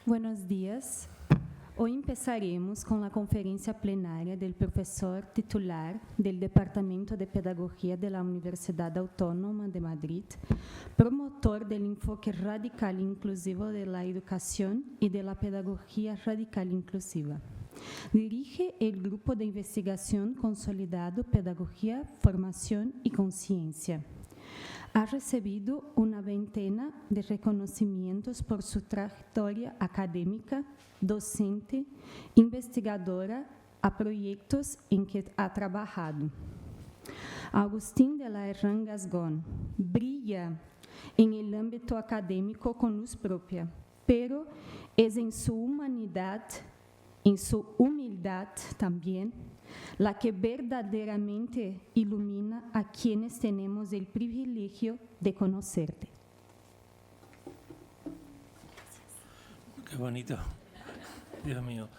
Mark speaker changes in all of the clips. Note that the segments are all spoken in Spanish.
Speaker 1: Buenos días. Hoy empezaremos con la conferencia plenaria del profesor titular del Departamento de Pedagogía de la Universidad Autónoma de Madrid, promotor del enfoque radical inclusivo de la educación y de la pedagogía radical inclusiva. Dirige el Grupo de Investigación Consolidado Pedagogía, Formación y Conciencia. Ha recibido una veintena de reconocimientos por su trayectoria académica, docente, investigadora a proyectos en que ha trabajado. Agustín de la Herrán Gascón brilla en el ámbito académico con luz propia, pero es en su humanidad, en su humildad también, la que verdaderamente ilumina a quienes tenemos el privilegio de conocerte.
Speaker 2: Qué bonito, Dios mío.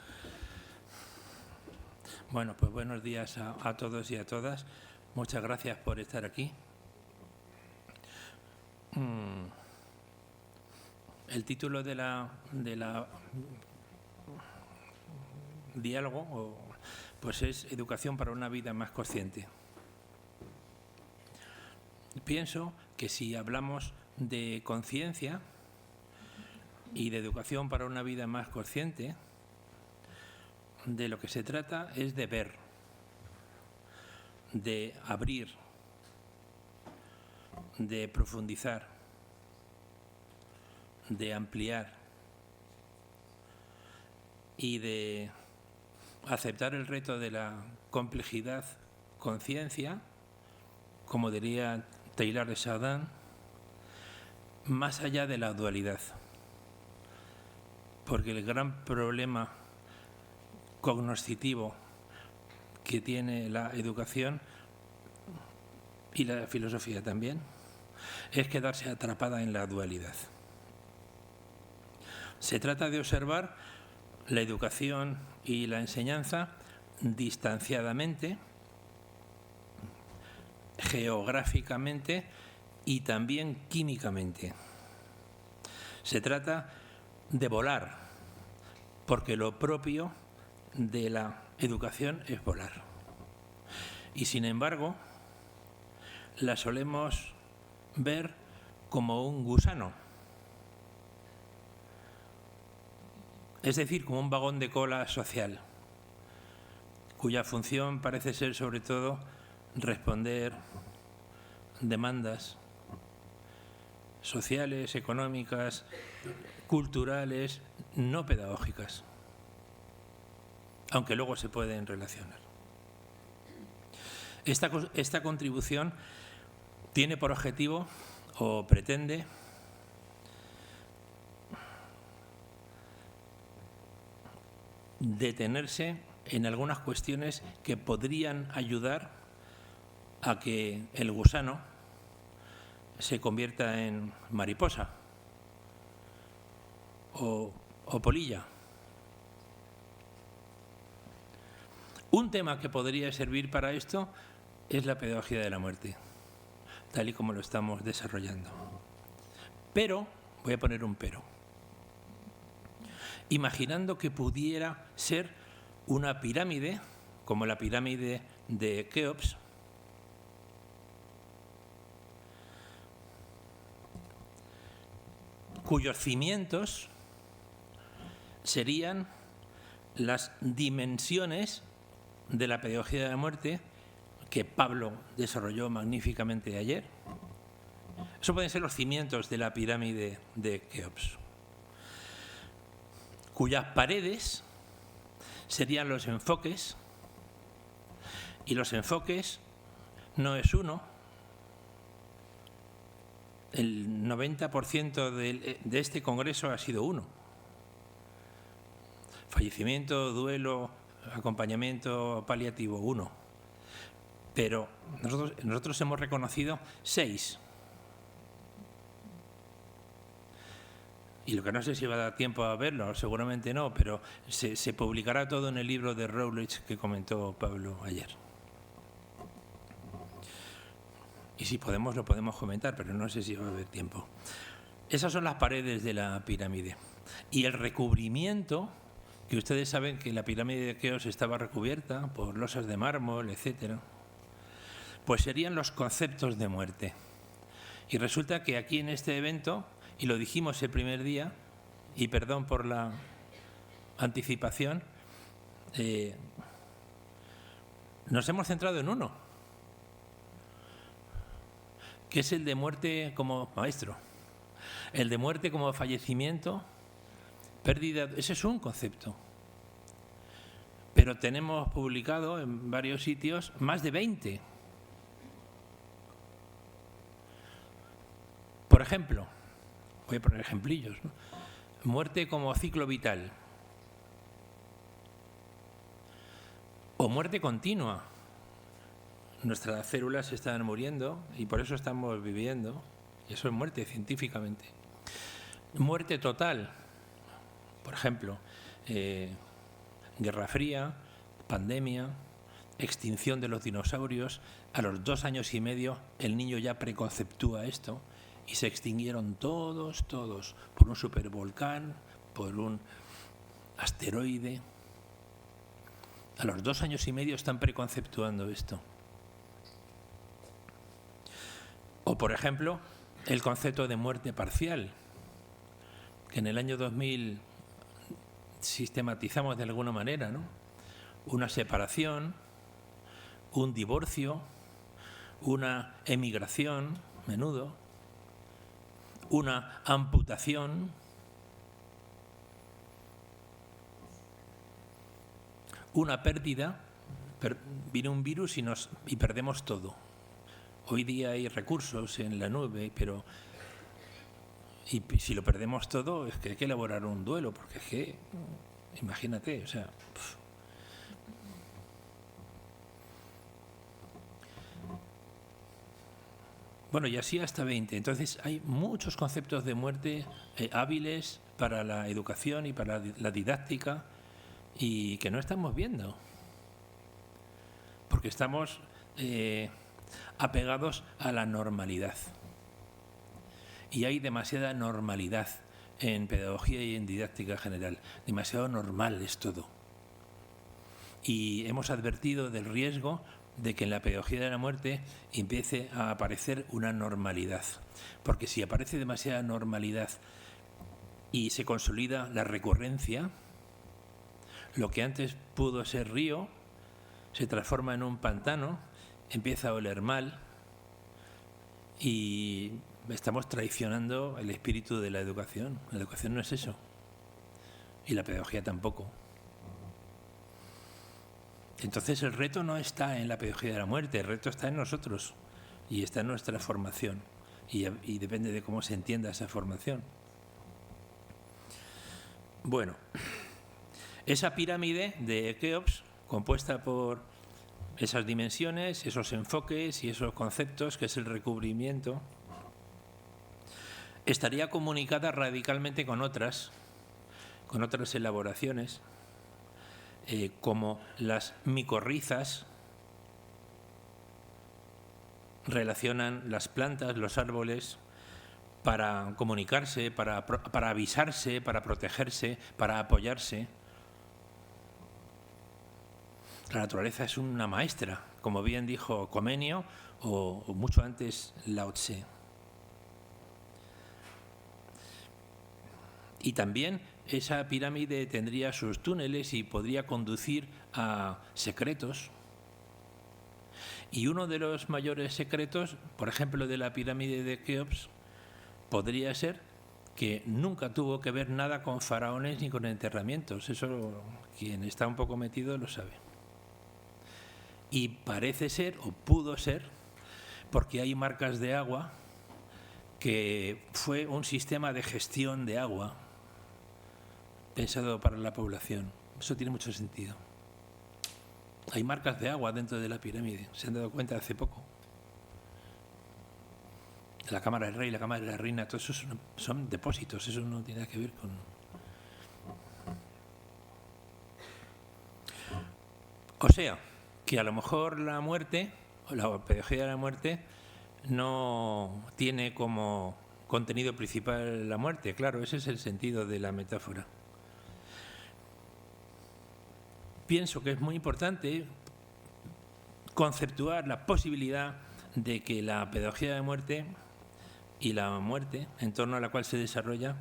Speaker 2: Bueno, pues buenos días a todos y a todas. Muchas gracias por estar aquí. El título de la diálogo pues es Educación para una vida más consciente. Pienso que si hablamos de conciencia y de educación para una vida más consciente, de lo que se trata es de ver, de abrir, de profundizar, de ampliar y de aceptar el reto de la complejidad conciencia, como diría Teilhard de Chardin, más allá de la dualidad. Porque el gran problema cognoscitivo que tiene la educación y la filosofía también es quedarse atrapada en la dualidad. Se trata de observar la educación y la enseñanza distanciadamente, geográficamente y también químicamente. Se trata de volar, porque lo propio de la educación es volar. Y sin embargo, la solemos ver como un gusano, es decir, como un vagón de cola social, cuya función parece ser sobre todo responder demandas sociales, económicas, culturales, no pedagógicas, aunque luego se pueden relacionar. Esta contribución tiene por objetivo o pretende detenerse en algunas cuestiones que podrían ayudar a que el gusano se convierta en mariposa o polilla. Un tema que podría servir para esto es la pedagogía de la muerte, tal y como lo estamos desarrollando. Pero, voy a poner un pero, imaginando que pudiera ser una pirámide, como la pirámide de Keops, cuyos cimientos serían las dimensiones de la pedagogía de la muerte que Pablo desarrolló magníficamente ayer. Eso pueden ser los cimientos de la pirámide de Keops, cuyas paredes serían los enfoques, y los enfoques no es uno. El 90% de este congreso ha sido uno. Fallecimiento, duelo, acompañamiento paliativo, uno. Pero nosotros hemos reconocido 6. Y lo que no sé si va a dar tiempo a verlo, seguramente no, pero se publicará todo en el libro de Routledge que comentó Pablo ayer. Y si podemos, lo podemos comentar, pero no sé si va a haber tiempo. Esas son las paredes de la pirámide. Y el recubrimiento, que ustedes saben que la pirámide de Keops estaba recubierta por losas de mármol, etcétera, pues serían los conceptos de muerte. Y resulta que aquí en este evento, y lo dijimos el primer día, y perdón por la anticipación, nos hemos centrado en uno, que es el de muerte como maestro. El de muerte como fallecimiento, pérdida, ese es un concepto. Pero tenemos publicado en varios sitios más de 20. Por ejemplo, voy a poner ejemplillos, ¿no? Muerte como ciclo vital. O muerte continua. Nuestras células están muriendo y por eso estamos viviendo. Y eso es muerte científicamente. Muerte total. Por ejemplo, Guerra Fría, pandemia, extinción de los dinosaurios. A los 2 años y medio el niño ya preconceptúa esto y se extinguieron todos, por un supervolcán, por un asteroide. A los 2 años y medio están preconceptuando esto. O, por ejemplo, el concepto de muerte parcial, que en el año 2000 sistematizamos de alguna manera, ¿no? Una separación, un divorcio, una emigración, menudo, una amputación, una pérdida, viene un virus y perdemos todo. Hoy día hay recursos en la nube, pero y si lo perdemos todo es que hay que elaborar un duelo, porque es que, imagínate, o sea... Bueno, y así hasta 20. Entonces hay muchos conceptos de muerte hábiles para la educación y para la didáctica y que no estamos viendo. Porque estamos apegados a la normalidad. Y hay demasiada normalidad en pedagogía y en didáctica general. Demasiado normal es todo. Y hemos advertido del riesgo de que en la pedagogía de la muerte empiece a aparecer una normalidad. Porque si aparece demasiada normalidad y se consolida la recurrencia, lo que antes pudo ser río se transforma en un pantano, empieza a oler mal y estamos traicionando el espíritu de la educación. La educación no es eso. Y la pedagogía tampoco. Entonces el reto no está en la pedagogía de la muerte, el reto está en nosotros y está en nuestra formación y depende de cómo se entienda esa formación. Bueno, esa pirámide de Keops, compuesta por esas dimensiones, esos enfoques y esos conceptos, que es el recubrimiento, estaría comunicada radicalmente con otras elaboraciones, como las micorrizas relacionan las plantas, los árboles, para comunicarse, para avisarse, para protegerse, para apoyarse. La naturaleza es una maestra, como bien dijo Comenio o mucho antes Lao Tse. Y también esa pirámide tendría sus túneles y podría conducir a secretos. Y uno de los mayores secretos, por ejemplo, de la pirámide de Keops, podría ser que nunca tuvo que ver nada con faraones ni con enterramientos. Eso quien está un poco metido lo sabe. Y parece ser, o pudo ser, porque hay marcas de agua, que fue un sistema de gestión de agua pensado para la población. Eso tiene mucho sentido. Hay marcas de agua dentro de la pirámide, se han dado cuenta hace poco. La cámara del rey, la cámara de la reina, todo eso son depósitos, eso no tiene nada que ver con... O sea, que a lo mejor la muerte, o la pedagogía de la muerte, no tiene como contenido principal la muerte. Claro, ese es el sentido de la metáfora. Pienso que es muy importante conceptuar la posibilidad de que la pedagogía de muerte y la muerte en torno a la cual se desarrolla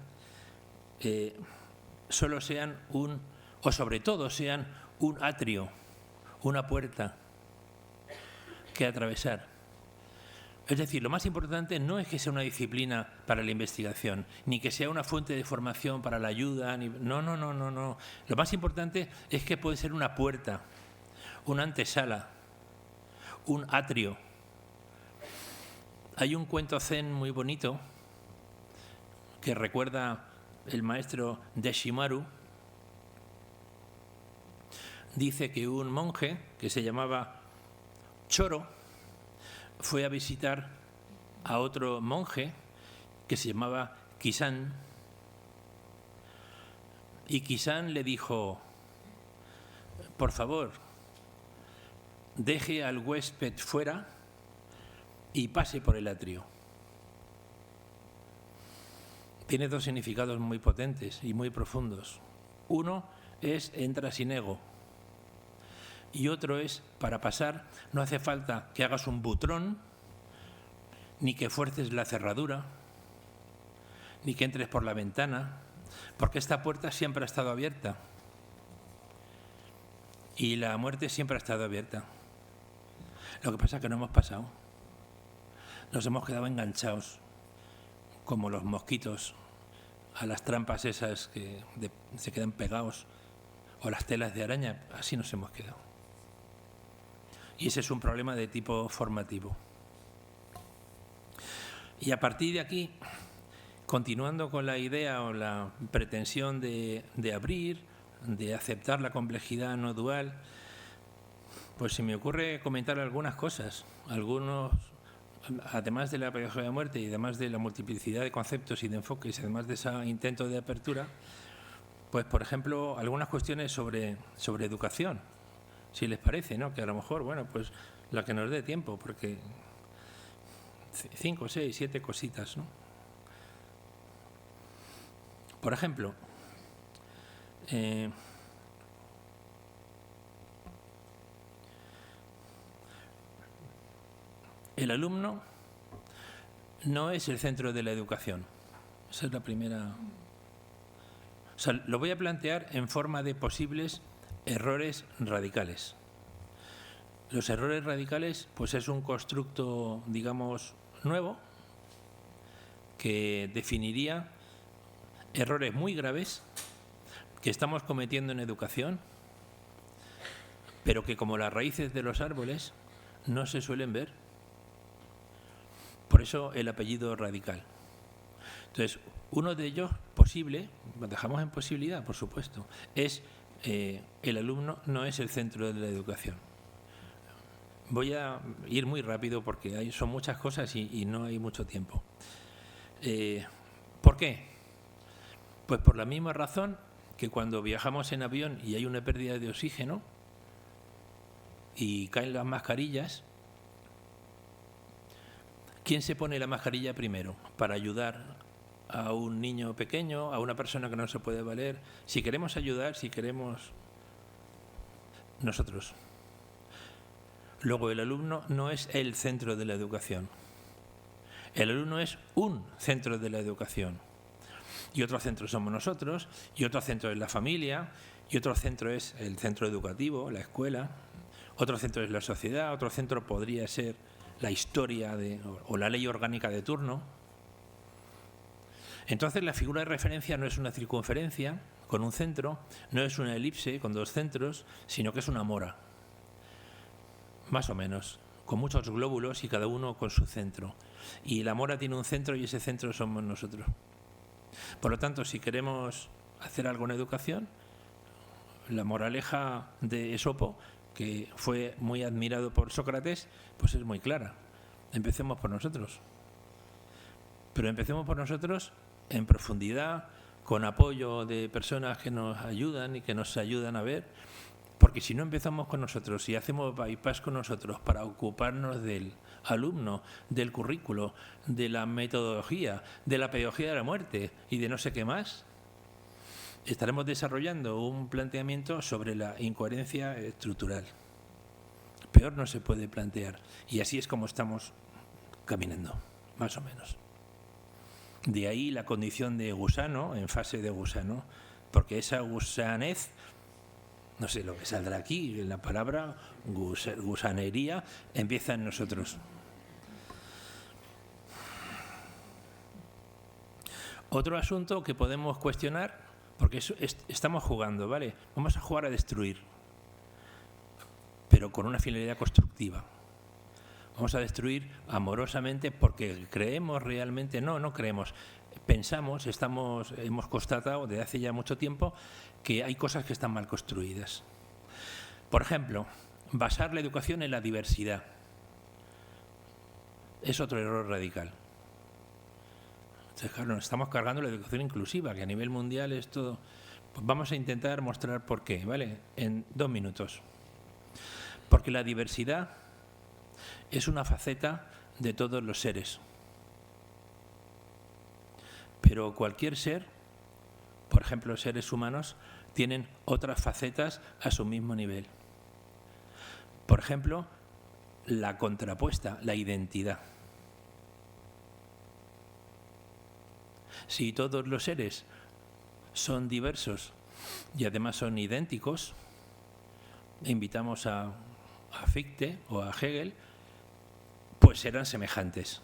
Speaker 2: solo sean o sobre todo sean un atrio, una puerta que atravesar. Es decir, lo más importante no es que sea una disciplina para la investigación, ni que sea una fuente de formación para la ayuda. No. Lo más importante es que puede ser una puerta, una antesala, un atrio. Hay un cuento zen muy bonito que recuerda el maestro Deshimaru. Dice que un monje que se llamaba Choro fue a visitar a otro monje que se llamaba Kisan, y Kisan le dijo: por favor, deje al huésped fuera y pase por el atrio. Tiene dos significados muy potentes y muy profundos. Uno es entra sin ego, y otro es, para pasar no hace falta que hagas un butrón, ni que fuerces la cerradura, ni que entres por la ventana, porque esta puerta siempre ha estado abierta y la muerte siempre ha estado abierta. Lo que pasa es que no hemos pasado. Nos hemos quedado enganchados, como los mosquitos, a las trampas esas que se quedan pegados, o las telas de araña. Así nos hemos quedado. Y ese es un problema de tipo formativo. Y a partir de aquí, continuando con la idea o la pretensión de abrir, de aceptar la complejidad no dual, pues se me ocurre comentar algunas cosas. Además de la pedagogía de muerte y además de la multiplicidad de conceptos y de enfoques, además de ese intento de apertura, pues por ejemplo, algunas cuestiones sobre educación, si les parece, ¿no? Que a lo mejor, bueno, pues la que nos dé tiempo, porque 5, 6, 7 cositas, ¿no? Por ejemplo, el alumno no es el centro de la educación. Esa es la primera. O sea, lo voy a plantear en forma de posibles errores radicales. Los errores radicales, pues es un constructo, digamos, nuevo, que definiría errores muy graves que estamos cometiendo en educación, pero que como las raíces de los árboles no se suelen ver. Por eso el apellido radical. Entonces, uno de ellos posible, lo dejamos en posibilidad, por supuesto, es el alumno no es el centro de la educación. Voy a ir muy rápido porque son muchas cosas y no hay mucho tiempo. ¿Por qué? Pues por la misma razón que cuando viajamos en avión y hay una pérdida de oxígeno y caen las mascarillas, ¿quién se pone la mascarilla primero para ayudar a un niño pequeño, a una persona que no se puede valer? Si queremos ayudar, si queremos nosotros. Luego, el alumno no es el centro de la educación. El alumno es un centro de la educación. Y otro centro somos nosotros, y otro centro es la familia, y otro centro es el centro educativo, la escuela, otro centro es la sociedad, otro centro podría ser la historia o la ley orgánica de turno. Entonces la figura de referencia no es una circunferencia con un centro, no es una elipse con dos centros, sino que es una mora, más o menos, con muchos glóbulos y cada uno con su centro. Y la mora tiene un centro y ese centro somos nosotros. Por lo tanto, si queremos hacer algo en educación, la moraleja de Esopo, que fue muy admirado por Sócrates, pues es muy clara. Empecemos por nosotros. Pero empecemos por nosotros en profundidad, con apoyo de personas que nos ayudan y que nos ayudan a ver, Porque si no empezamos con nosotros y hacemos bypass con nosotros para ocuparnos del alumno, del currículo, de la metodología, de la pedagogía de la muerte y de no sé qué más, estaremos desarrollando un planteamiento sobre la incoherencia estructural. Peor no se puede plantear. Y así es como estamos caminando, más o menos. De ahí la condición de gusano, en fase de gusano, porque esa gusanez, no sé lo que saldrá aquí, la palabra gusanería empieza en nosotros. Otro asunto que podemos cuestionar, porque estamos jugando, ¿vale? Vamos a jugar a destruir, pero con una finalidad constructiva. Vamos a destruir amorosamente porque creemos realmente, no creemos, pensamos, hemos constatado desde hace ya mucho tiempo que hay cosas que están mal construidas. Por ejemplo, basar la educación en la diversidad es otro error radical. Entonces, claro, nos estamos cargando la educación inclusiva, que a nivel mundial es todo. Pues vamos a intentar mostrar por qué, ¿vale? En 2 minutos. Porque la diversidad es una faceta de todos los seres. Pero cualquier ser, por ejemplo, seres humanos, tienen otras facetas a su mismo nivel. Por ejemplo, la contrapuesta, la identidad. Si todos los seres son diversos y además son idénticos, invitamos a Fichte o a Hegel, pues serán semejantes.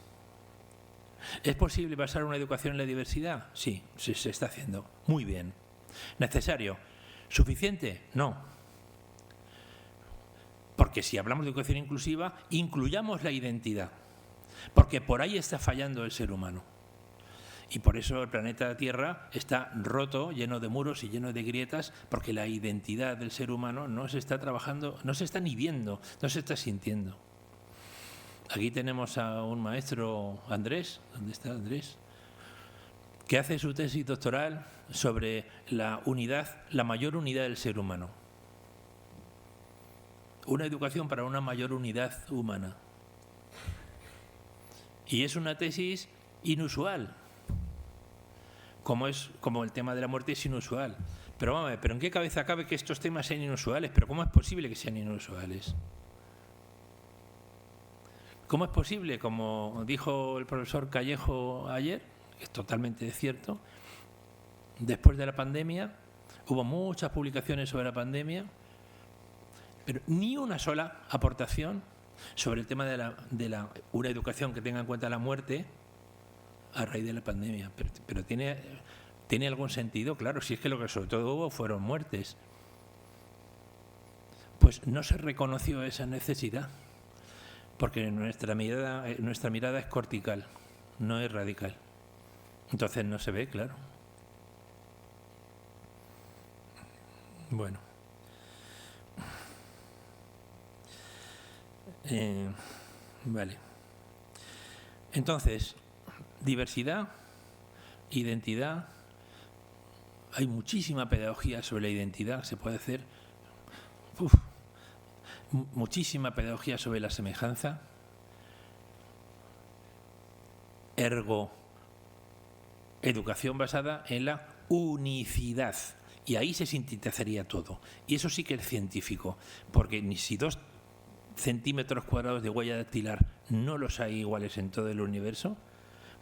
Speaker 2: ¿Es posible basar una educación en la diversidad? Sí, se está haciendo. Muy bien. ¿Necesario? ¿Suficiente? No. Porque si hablamos de educación inclusiva, incluyamos la identidad. Porque por ahí está fallando el ser humano. Y por eso el planeta Tierra está roto, lleno de muros y lleno de grietas, porque la identidad del ser humano no se está trabajando, no se está ni viendo, no se está sintiendo. Aquí tenemos a un maestro, Andrés, ¿dónde está Andrés?, que hace su tesis doctoral sobre la mayor unidad del ser humano. Una educación para una mayor unidad humana. Y es una tesis inusual, como el tema de la muerte es inusual. Pero vamos a ver, ¿pero en qué cabeza cabe que estos temas sean inusuales? ¿Pero cómo es posible que sean inusuales? ¿Cómo es posible, como dijo el profesor Callejo ayer, que es totalmente cierto, después de la pandemia, hubo muchas publicaciones sobre la pandemia, pero ni una sola aportación sobre el tema de una educación que tenga en cuenta la muerte a raíz de la pandemia? Pero tiene algún sentido, claro, si es que lo que sobre todo hubo fueron muertes. Pues no se reconoció esa necesidad, porque nuestra mirada es cortical, no es radical. Entonces no se ve, claro. Bueno. Vale. Entonces, diversidad, identidad. Hay muchísima pedagogía sobre la identidad, se puede hacer muchísima pedagogía sobre la semejanza. Ergo, educación basada en la unicidad. Y ahí se sintetizaría todo. Y eso sí que es científico, porque ni si 2 centímetros cuadrados de huella dactilar no los hay iguales en todo el universo,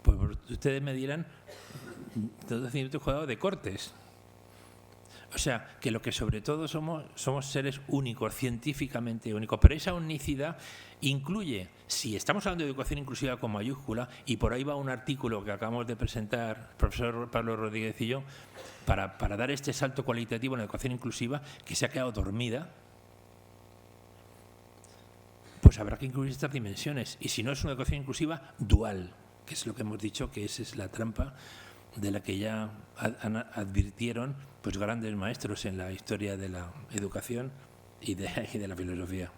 Speaker 2: pues ustedes me dirán 2 centímetros cuadrados de cortes. O sea, que lo que sobre todo somos seres únicos, científicamente únicos, pero esa unicidad incluye, si estamos hablando de educación inclusiva con mayúscula, y por ahí va un artículo que acabamos de presentar el profesor Pablo Rodríguez y yo, para dar este salto cualitativo en la educación inclusiva, que se ha quedado dormida, pues habrá que incluir estas dimensiones. Y si no, es una educación inclusiva dual, que es lo que hemos dicho, que esa es la trampa de la que ya advirtieron pues grandes maestros en la historia de la educación y de la filosofía.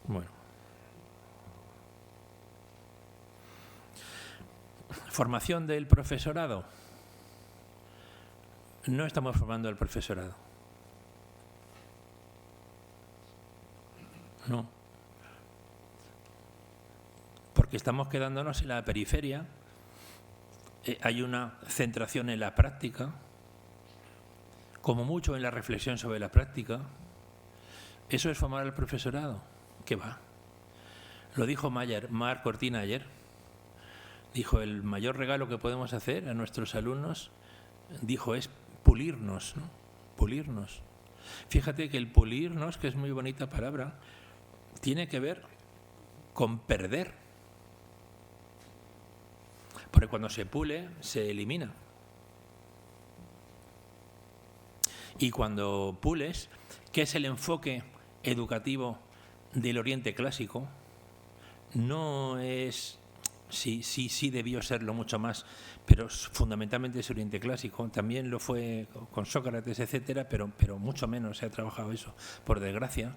Speaker 2: Bueno. Formación del profesorado. No estamos formando al profesorado. no. Porque estamos quedándonos en la periferia, hay una centración en la práctica, como mucho en la reflexión sobre la práctica. ¿Eso es formar al profesorado? ¿Qué va? Lo dijo Mar Cortina ayer. Dijo, el mayor regalo que podemos hacer a nuestros alumnos, dijo, es pulirnos, ¿no? Pulirnos. Fíjate que el pulirnos, que es muy bonita palabra, tiene que ver con perder. Porque cuando se pule, se elimina. Y cuando pules, ¿qué es el enfoque educativo del Oriente clásico? No es, sí debió serlo mucho más, pero fundamentalmente es Oriente clásico. También lo fue con Sócrates, etcétera, pero mucho menos se ha trabajado eso, por desgracia.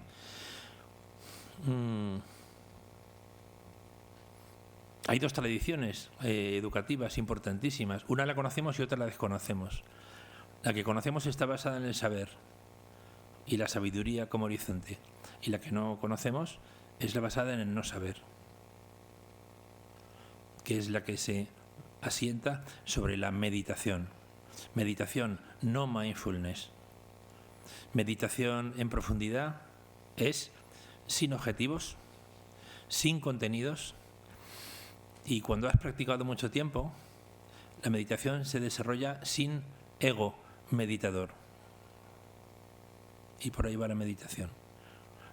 Speaker 2: Hay dos tradiciones educativas importantísimas. Una la conocemos y otra la desconocemos. La que conocemos está basada en el saber y la sabiduría como horizonte. Y la que no conocemos es la basada en el no saber, que es la que se asienta sobre la meditación. Meditación, no mindfulness. Meditación en profundidad es sin objetivos, sin contenidos, y cuando has practicado mucho tiempo, la meditación se desarrolla sin ego meditador. Y por ahí va la meditación.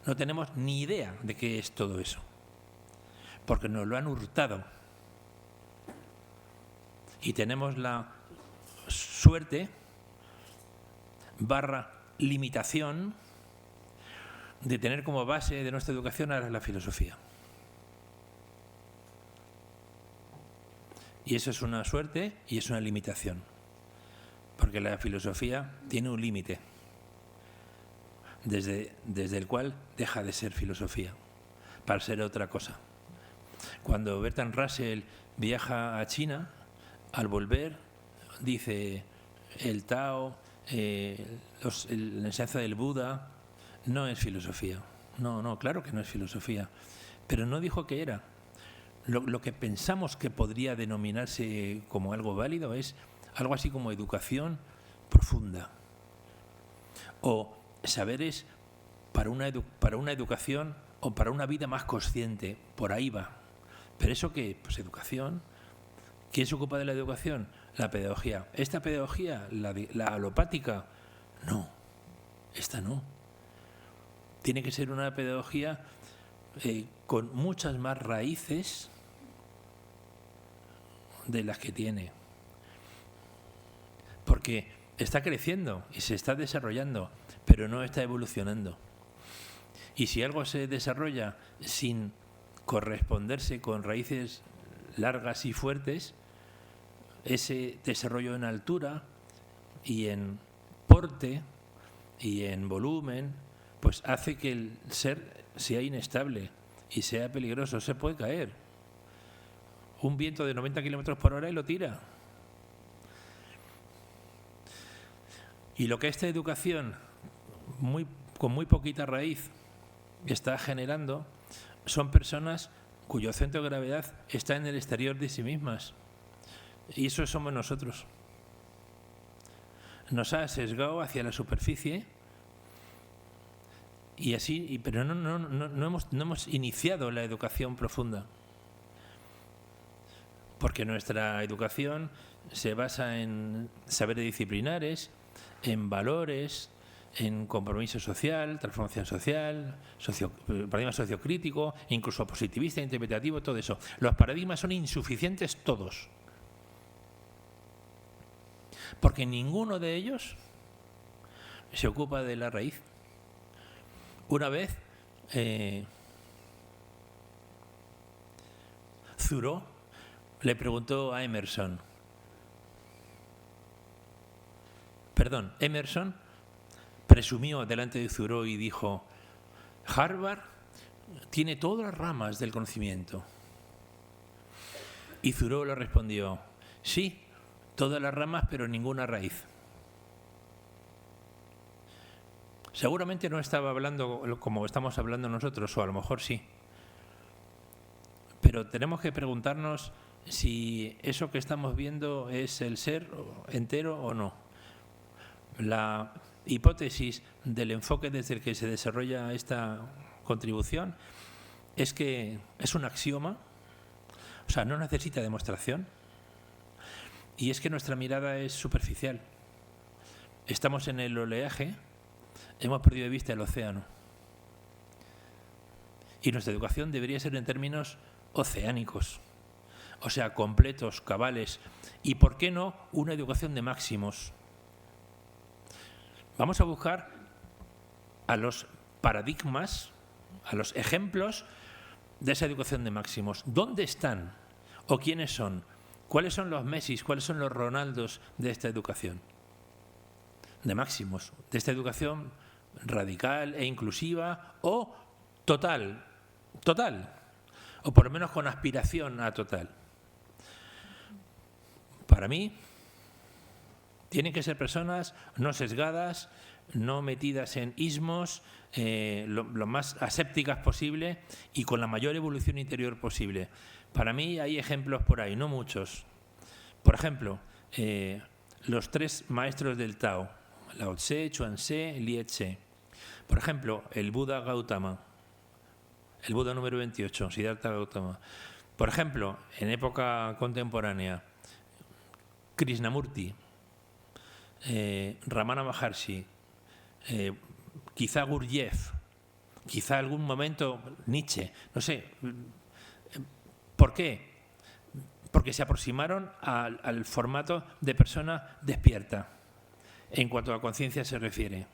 Speaker 2: No tenemos ni idea de qué es todo eso, porque nos lo han hurtado. Y tenemos la suerte / limitación de tener como base de nuestra educación ahora la filosofía. Y eso es una suerte y es una limitación, porque la filosofía tiene un límite, desde el cual deja de ser filosofía, para ser otra cosa. Cuando Bertrand Russell viaja a China, al volver dice el Tao, la enseñanza del Buda, no es filosofía. No, claro que no es filosofía, pero no dijo que era. Lo que pensamos que podría denominarse como algo válido es algo así como educación profunda o saberes para una educación o para una vida más consciente. Por ahí va. ¿Pero eso qué? Pues educación. ¿Quién se ocupa de la educación? La pedagogía. ¿Esta pedagogía, la alopática? No, esta no. Tiene que ser una pedagogía con muchas más raíces de las que tiene, porque está creciendo y se está desarrollando, pero no está evolucionando. Y si algo se desarrolla sin corresponderse con raíces largas y fuertes, ese desarrollo en altura y en porte y en volumen, pues hace que el ser sea inestable y sea peligroso, se puede caer. Un viento de 90 kilómetros por hora y lo tira. Y lo que esta educación, con muy poquita raíz, está generando, son personas cuyo centro de gravedad está en el exterior de sí mismas. Y eso somos nosotros. Nos ha sesgado hacia la superficie y así, pero no hemos iniciado la educación profunda. Porque nuestra educación se basa en saberes disciplinares, en valores, en compromiso social, transformación social, paradigma sociocrítico, incluso positivista, interpretativo, todo eso. Los paradigmas son insuficientes todos, porque ninguno de ellos se ocupa de la raíz. Una vez Thoreau le preguntó a Emerson, Emerson presumió delante de Thoreau y dijo: Harvard tiene todas las ramas del conocimiento. Y Thoreau le respondió: sí, todas las ramas, pero ninguna raíz. Seguramente no estaba hablando como estamos hablando nosotros, o a lo mejor sí. Pero tenemos que preguntarnos si eso que estamos viendo es el ser entero o no. La hipótesis del enfoque desde el que se desarrolla esta contribución es que es un axioma, o sea, no necesita demostración, y es que nuestra mirada es superficial. Estamos en el oleaje, hemos perdido de vista el océano. Y nuestra educación debería ser en términos oceánicos, o sea, completos, cabales, y ¿por qué no una educación de máximos? Vamos a buscar a los paradigmas, a los ejemplos de esa educación de máximos. ¿Dónde están? ¿O quiénes son? ¿Cuáles son los Messis? ¿Cuáles son los Ronaldos de esta educación? De máximos, de esta educación radical e inclusiva o total, o por lo menos con aspiración a total. Para mí, tienen que ser personas no sesgadas, no metidas en ismos, lo más asépticas posible y con la mayor evolución interior posible. Para mí hay ejemplos por ahí, no muchos. Por ejemplo, los 3 maestros del Tao, Lao Tse, Chuang Tse, Lie Tse. Por ejemplo, el Buda Gautama, el Buda número 28, Siddhartha Gautama. Por ejemplo, en época contemporánea, Krishnamurti, Ramana Maharshi, quizá Gurdjieff, quizá algún momento Nietzsche, no sé. ¿Por qué? Porque se aproximaron al formato de persona despierta en cuanto a conciencia se refiere.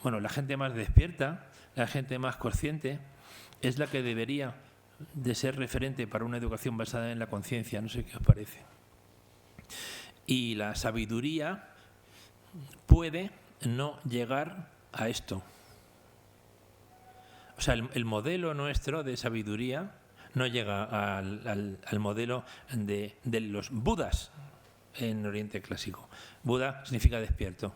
Speaker 2: Bueno, la gente más despierta, la gente más consciente, es la que debería de ser referente para una educación basada en la conciencia, no sé qué os parece. Y la sabiduría puede no llegar a esto. O sea, el modelo nuestro de sabiduría no llega al modelo de los Budas en Oriente Clásico. Buda significa despierto.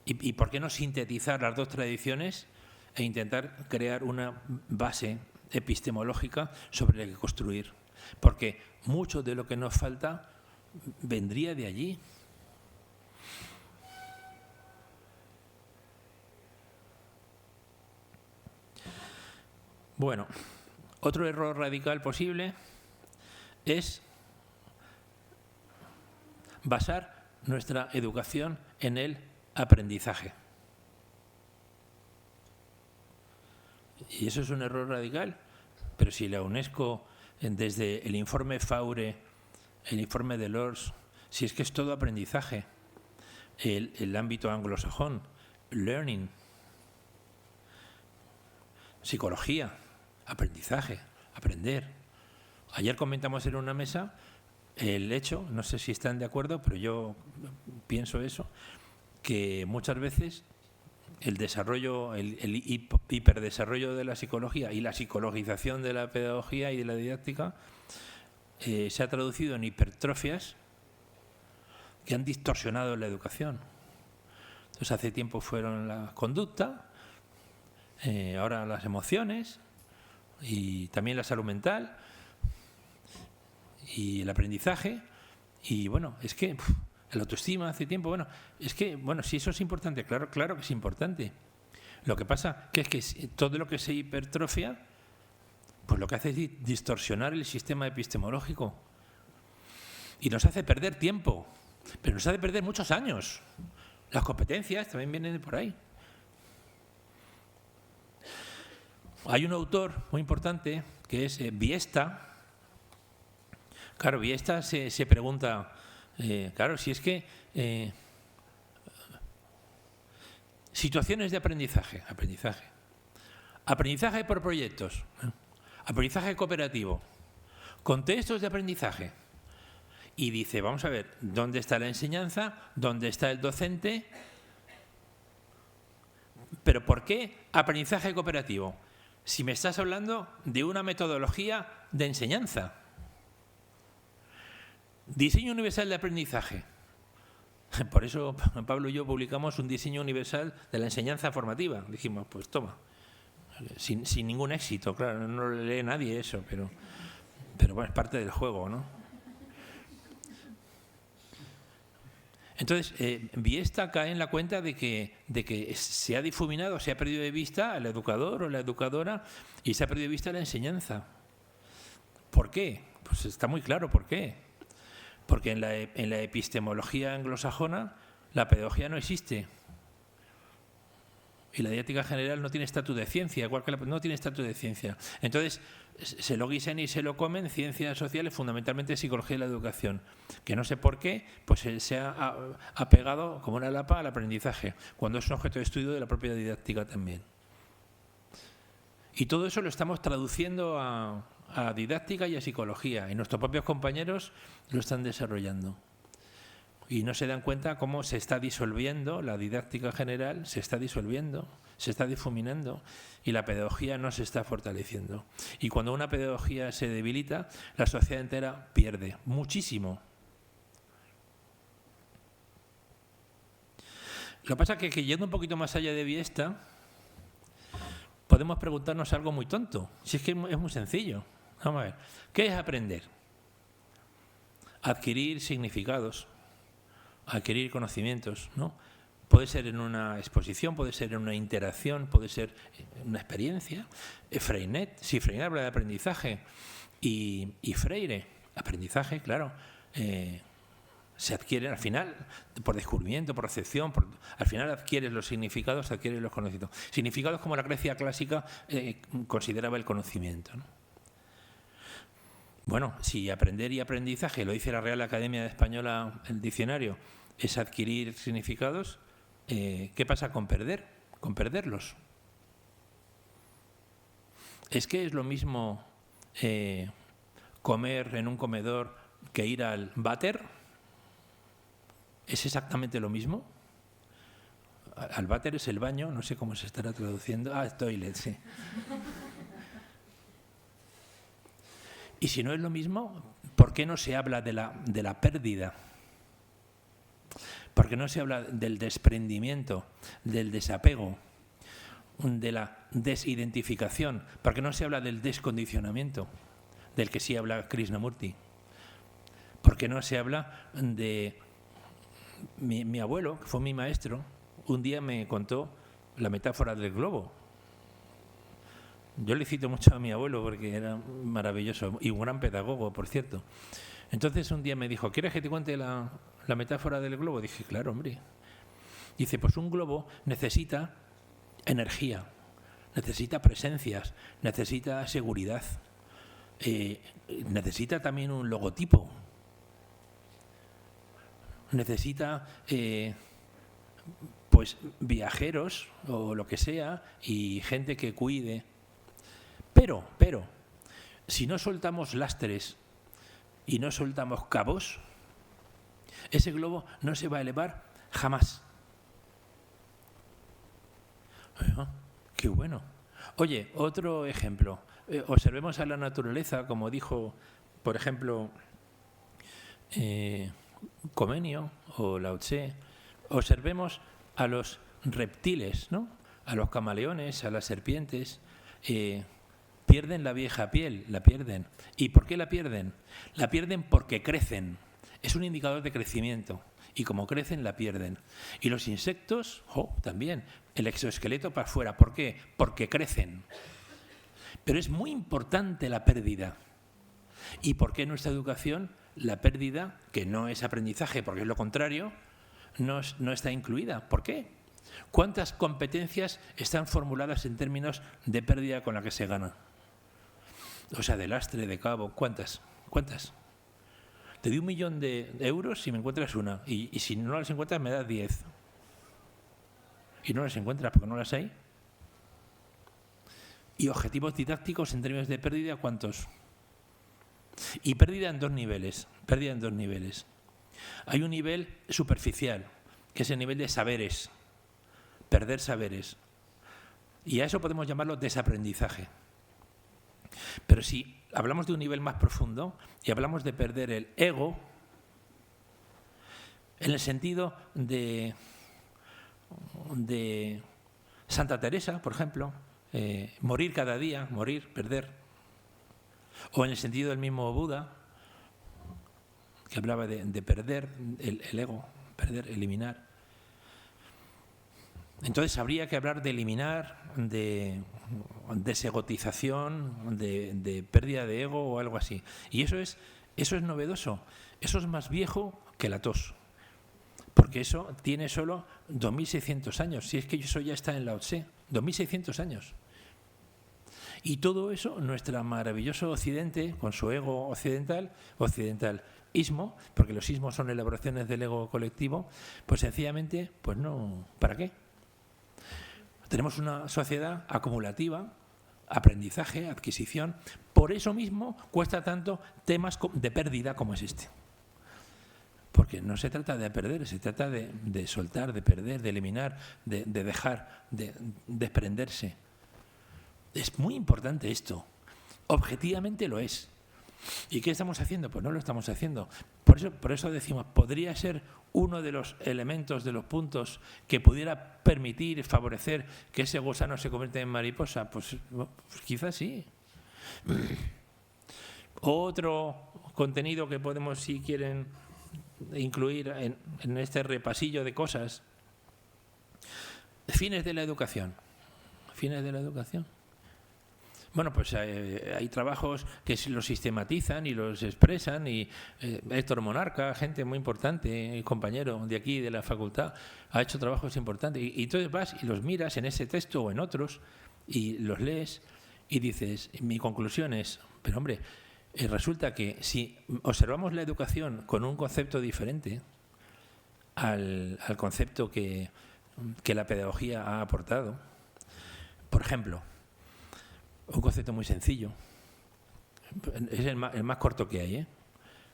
Speaker 2: ¿Y por qué no sintetizar las dos tradiciones e intentar crear una base epistemológica sobre la que construir? Porque mucho de lo que nos falta vendría de allí. Bueno, otro error radical posible es basar nuestra educación en el aprendizaje. Y eso es un error radical, pero si la UNESCO, desde el informe Faure, el informe de Delors, si es que es todo aprendizaje, el ámbito anglosajón, learning, psicología, aprendizaje, aprender. Ayer comentamos en una mesa el hecho, no sé si están de acuerdo, pero yo pienso eso, que muchas veces el desarrollo, el hiperdesarrollo de la psicología y la psicologización de la pedagogía y de la didáctica se ha traducido en hipertrofias que han distorsionado la educación. Entonces, hace tiempo fueron la conducta, ahora las emociones y también la salud mental y el aprendizaje. Y bueno, es que la autoestima hace tiempo, bueno, es que, bueno, si eso es importante, claro que es importante. Lo que pasa que es que todo lo que se hipertrofia, pues lo que hace es distorsionar el sistema epistemológico y nos hace perder tiempo, pero nos hace perder muchos años. Las competencias también vienen de por ahí. Hay un autor muy importante que es Viesta. Claro, Viesta se pregunta, claro, si es que situaciones de aprendizaje por proyectos, aprendizaje cooperativo, contextos de aprendizaje. Y dice, vamos a ver, ¿dónde está la enseñanza? ¿Dónde está el docente? ¿Pero por qué aprendizaje cooperativo? Si me estás hablando de una metodología de enseñanza. Diseño universal de aprendizaje. Por eso Pablo y yo publicamos un diseño universal de la enseñanza formativa. Dijimos, pues toma, sin ningún éxito, claro, no lo lee nadie eso, pero bueno, es parte del juego, ¿no? Entonces, Biesta cae en la cuenta de que se ha difuminado, se ha perdido de vista al educador o la educadora y se ha perdido de vista la enseñanza. ¿Por qué? Pues está muy claro por qué. Porque en la epistemología anglosajona la pedagogía no existe. Y la didáctica general no tiene estatus de ciencia, igual que no tiene estatus de ciencia. Entonces, se lo guisan y se lo comen ciencias sociales, fundamentalmente psicología de la educación, que no sé por qué, pues se ha apegado como una lapa al aprendizaje, cuando es un objeto de estudio de la propia didáctica también. Y todo eso lo estamos traduciendo a didáctica y a psicología, y nuestros propios compañeros lo están desarrollando. Y no se dan cuenta cómo se está disolviendo, la didáctica general se está disolviendo, se está difuminando y la pedagogía no se está fortaleciendo. Y cuando una pedagogía se debilita, la sociedad entera pierde muchísimo. Lo que pasa es que yendo un poquito más allá de Biesta, podemos preguntarnos algo muy tonto. Si es que es muy sencillo. Vamos a ver, ¿qué es aprender? Adquirir significados, adquirir conocimientos, ¿no? Puede ser en una exposición, puede ser en una interacción, puede ser en una experiencia. Freinet, si Freinet habla de aprendizaje y Freire, aprendizaje, claro, se adquiere al final por descubrimiento, por recepción, al final adquieres los significados, adquieres los conocimientos. Significados como la Grecia clásica consideraba el conocimiento, ¿no? Bueno, si aprender y aprendizaje, lo dice la Real Academia Española, el diccionario, es adquirir significados, ¿qué pasa con perder? Con perderlos. Es que es lo mismo comer en un comedor que ir al váter. ¿Es exactamente lo mismo? Al váter es el baño, no sé cómo se estará traduciendo. Toilet, sí. Y si no es lo mismo, ¿por qué no se habla de la pérdida? ¿Por qué no se habla del desprendimiento, del desapego, de la desidentificación? ¿Por qué no se habla del descondicionamiento, del que sí habla Krishnamurti? ¿Por qué no se habla de... Mi abuelo, que fue mi maestro, un día me contó la metáfora del globo. Yo le cito mucho a mi abuelo porque era maravilloso y un gran pedagogo, por cierto. Entonces un día me dijo, ¿quieres que te cuente la metáfora del globo? Dije, claro, hombre. Dice, pues un globo necesita energía, necesita presencias, necesita seguridad, necesita también un logotipo, necesita pues viajeros o lo que sea y gente que cuide. Pero, si no soltamos lastres y no soltamos cabos, ese globo no se va a elevar jamás. ¡Qué bueno! Oye, otro ejemplo. Observemos a la naturaleza, como dijo, por ejemplo, Comenio o Lao Tse. Observemos a los reptiles, ¿no? A los camaleones, a las serpientes. Pierden la vieja piel, la pierden. ¿Y por qué la pierden? La pierden porque crecen. Es un indicador de crecimiento. Y como crecen, la pierden. Y los insectos, también. El exoesqueleto para afuera. ¿Por qué? Porque crecen. Pero es muy importante la pérdida. ¿Y por qué en nuestra educación la pérdida, que no es aprendizaje, porque es lo contrario, no está incluida? ¿Por qué? ¿Cuántas competencias están formuladas en términos de pérdida con la que se gana? O sea, de lastre, de cabo, ¿cuántas? Te doy 1 millón de euros si me encuentras una, y si no las encuentras me das 10. Y no las encuentras porque no las hay. Y objetivos didácticos en términos de pérdida, ¿cuántos? Y pérdida en dos niveles. Hay un nivel superficial, que es el nivel de saberes, perder saberes. Y a eso podemos llamarlo desaprendizaje. Pero si hablamos de un nivel más profundo y hablamos de perder el ego, en el sentido de Santa Teresa, por ejemplo, morir cada día, morir, perder. O en el sentido del mismo Buda, que hablaba de perder el ego, perder, eliminar. Entonces habría que hablar de eliminar, de desegotización, de pérdida de ego o algo así. Y eso es novedoso. Eso es más viejo que la tos. Porque eso tiene solo 2.600 años. Si es que eso ya está en Lao Tse. 2.600 años. Y todo eso, nuestro maravilloso Occidente, con su ego occidentalismo, porque los ismos son elaboraciones del ego colectivo, pues sencillamente, pues no, ¿para qué? Tenemos una sociedad acumulativa, aprendizaje, adquisición. Por eso mismo cuesta tanto temas de pérdida como es este. Porque no se trata de perder, se trata de soltar, de perder, de eliminar, de dejar, de desprenderse. Es muy importante esto. Objetivamente lo es. ¿Y qué estamos haciendo? Pues no lo estamos haciendo. Por eso decimos, podría ser uno de los elementos, de los puntos que pudiera permitir, favorecer que ese gusano se convierta en mariposa. Pues quizás sí. Otro contenido que podemos, si quieren, incluir en este repasillo de cosas. Fines de la educación. Fines de la educación. Bueno, pues hay trabajos que los sistematizan y los expresan, y Héctor Monarca, gente muy importante, compañero de aquí, de la facultad, ha hecho trabajos importantes. Y entonces vas y los miras en ese texto o en otros, y los lees y dices, mi conclusión es, pero hombre, resulta que si observamos la educación con un concepto diferente al concepto que la pedagogía ha aportado, por ejemplo, un concepto muy sencillo, es el más corto que hay, ¿eh?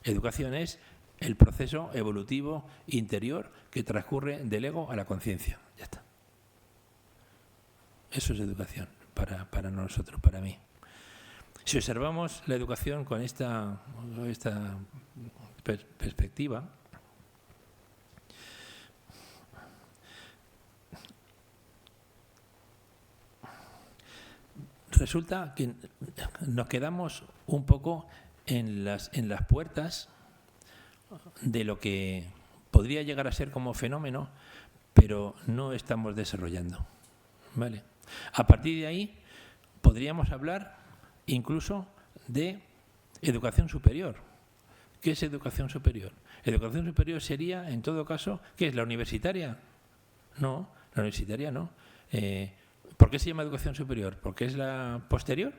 Speaker 2: Educación es el proceso evolutivo interior que transcurre del ego a la conciencia. Ya está. Eso es educación para nosotros, para mí. Si observamos la educación con esta perspectiva, resulta que nos quedamos un poco en las puertas de lo que podría llegar a ser como fenómeno, pero no estamos desarrollando. ¿Vale? A partir de ahí podríamos hablar incluso de educación superior. ¿Qué es educación superior? Educación superior sería, en todo caso, ¿qué es? ¿La universitaria? No, la universitaria no. ¿Por qué se llama educación superior? ¿Porque es la posterior?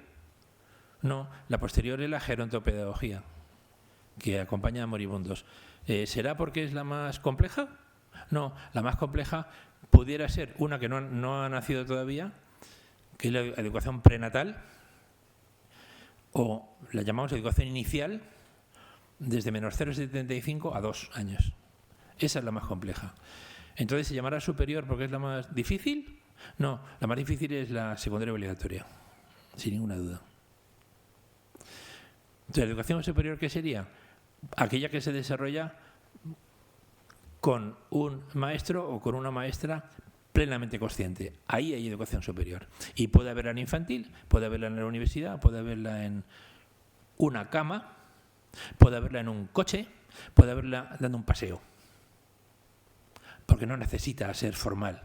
Speaker 2: No, la posterior es la gerontopedagogía, que acompaña a moribundos. ¿Será porque es la más compleja? No, la más compleja pudiera ser una que no ha nacido todavía, que es la educación prenatal, o la llamamos educación inicial, desde menos 0,75 a 2 años. Esa es la más compleja. Entonces, ¿se llamará superior porque es la más difícil? No, la más difícil es la secundaria obligatoria, sin ninguna duda. Entonces, ¿la educación superior qué sería? Aquella que se desarrolla con un maestro o con una maestra plenamente consciente. Ahí hay educación superior. Y puede haberla en infantil, puede haberla en la universidad, puede haberla en una cama, puede haberla en un coche, puede haberla dando un paseo. Porque no necesita ser formal.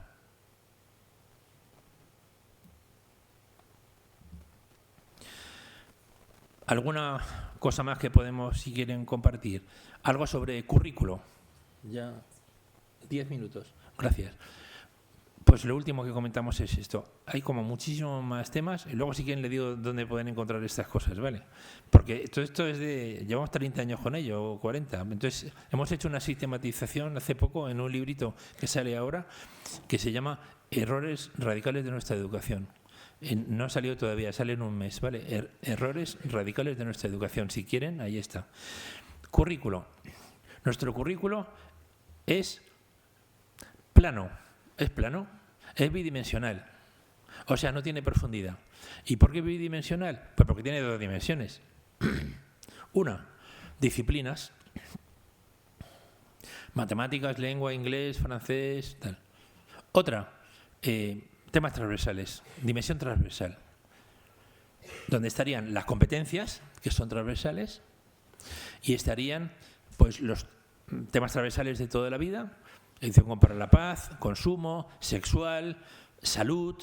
Speaker 2: ¿Alguna cosa más que podemos, si quieren, compartir? Algo sobre currículo. Ya 10 minutos. Gracias. Pues lo último que comentamos es esto. Hay como muchísimos más temas, y luego si quieren le digo dónde pueden encontrar estas cosas, ¿vale? Porque todo esto es llevamos 30 años con ello, o 40. Entonces hemos hecho una sistematización hace poco en un librito que sale ahora, que se llama Errores radicales de nuestra educación. No ha salido todavía, sale en un mes, ¿vale? Errores radicales de nuestra educación. Si quieren, ahí está. Currículo. Nuestro currículo es plano. ¿Es plano? Es bidimensional. O sea, no tiene profundidad. ¿Y por qué bidimensional? Pues porque tiene 2 dimensiones. Una, disciplinas. Matemáticas, lengua, inglés, francés, tal. Otra, temas transversales, dimensión transversal, donde estarían las competencias, que son transversales, y estarían pues los temas transversales de toda la vida: educación para la paz, consumo, sexual, salud,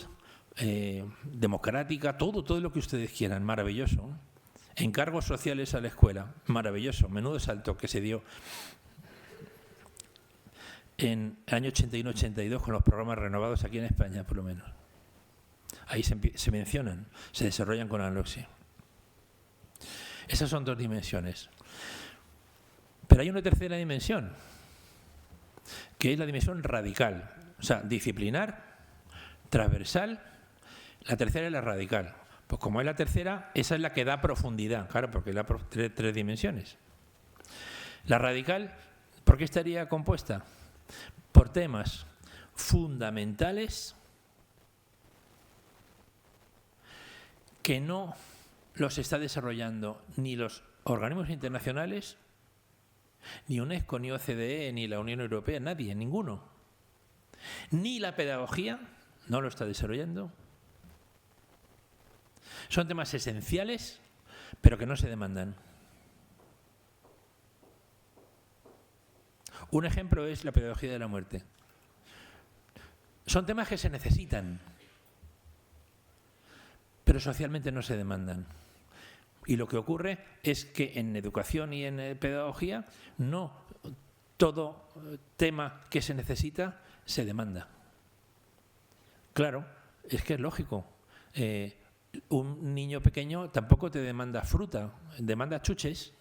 Speaker 2: democrática, todo lo que ustedes quieran, maravilloso. Encargos sociales a la escuela, maravilloso, menudo salto que se dio en el año 81-82 con los programas renovados aquí en España, por lo menos. Ahí se mencionan, se desarrollan con ANLOCSI. Esas son dos dimensiones. Pero hay una tercera dimensión, que es la dimensión radical, o sea, disciplinar, transversal. La tercera es la radical. Pues como es la tercera, esa es la que da profundidad, claro, porque da tres dimensiones. La radical, ¿por qué estaría compuesta? Por temas fundamentales que no los está desarrollando ni los organismos internacionales, ni UNESCO, ni OCDE, ni la Unión Europea, nadie, ninguno. Ni la pedagogía no lo está desarrollando. Son temas esenciales, pero que no se demandan. Un ejemplo es la pedagogía de la muerte. Son temas que se necesitan, pero socialmente no se demandan. Y lo que ocurre es que en educación y en pedagogía no todo tema que se necesita se demanda. Claro, es que es lógico. Un niño pequeño tampoco te demanda fruta, demanda chuches.